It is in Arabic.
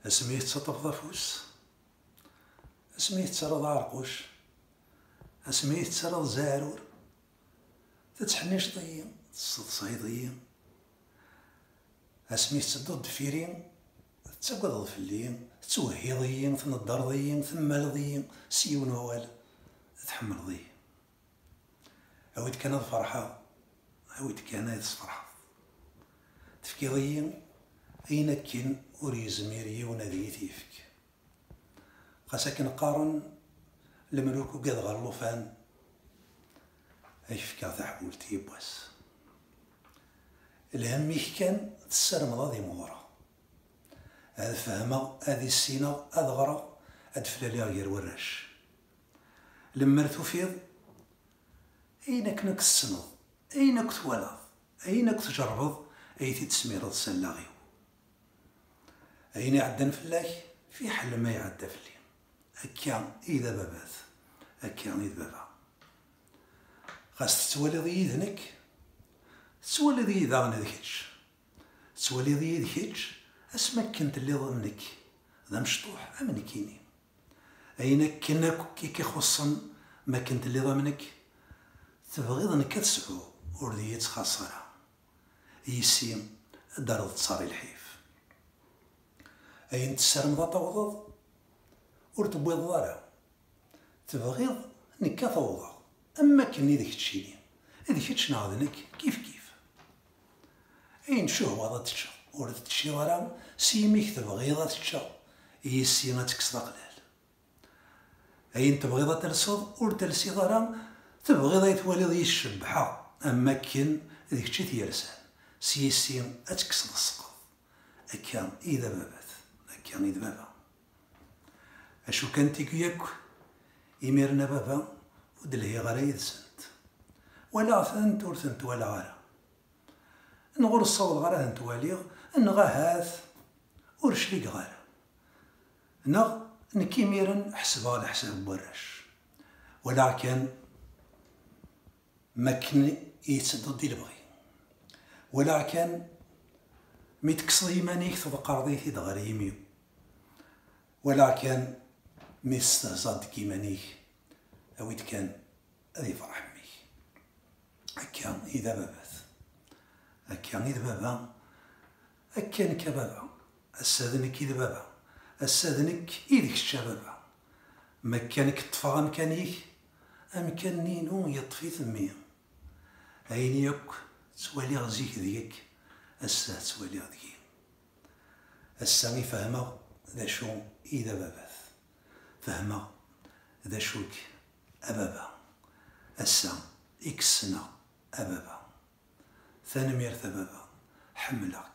اسميه تطفض افوس، اسميه تسرد عرقوش، اسميه تسرد زارور، تتحنيش ضيين تصيد ضيين، اسميه تسدو دفيرين تسقط فلين، توهي ضيين تنضر ضيين ثمال ضيين سيون ووال تحمل ضيين. عود كان فرحة، عود كان فرحة تفكي ضيين أين كن وريزمير يونادي تيفك خاصك نقارن الملوك وقاد غلوفان أيفكا تحول تيباس الهميك كان تسرمض هذه مغرى هذا فهمة هذه السينة هذا غرى هاد فلالي غير وراش لما تفيض أينك نك السنض أينك تولد أينك تجربض أيتي تسمير تسلاغيو أين يعدن فلاك في حل ما يعدى فلي هكا إذا بابات هكا إذا بابا خاص تولد يذنك تولد يذا ندكتش تولد يذكتش اسمك كنت اللي ضمنك ذا مشطوح أمنكيني أين كنا كي خصن ما كنت اللي ضمنك تبغيض انك تسعو وردية خاصرة يسيم دار تصاري الحيف أين تسرم ذا توضض ورتبويض ضارة تبغيض انك توضض أما كني ذيك تشيلين ذيك تشناضنك كيف أين شهوة ذا تتشا ورد تشي ضارة سيميك تبغيض تتشا يسيما تكسر قلال أين تبغيض ترصد ورتلسي ضارة تبغيض يتولد يشبحا أما كن ذيك تشي تيرسان سيسيم أتكسر السقف أكام إذا بابات أكام إذا بابا أشو كانتيك ياك يميرنا بابا ودلهي غالا يدسنت ولا ثنت ورثنت ولا غالا نغور الصوت غالا ثنت واليغ نغا هاث ورشليك غالا نغ نكيميرن حسب على حساب براش ولكن ما كن يتسدد دي البغي ولكن ميتكسر يمانيك تذكر ذي تدغر يميو ولكن ميستهزاد كيمانيك أويت كان أذي فرح ميك أكان إذا بابات أكان إذا بابا أكان كبابا أستاذنك إذا بابا أستاذنك إذك الشبابا مكانك تطفى مكانيك أمكان نينو يطفي ثمية أين يك توالي غزيك ذيك أسا توالي غديك أسا فهمه ذا شو إذا بابات فهمه ذا شوك أبابا أسا إكسنا أبابا ثاني مير ثبابا حملك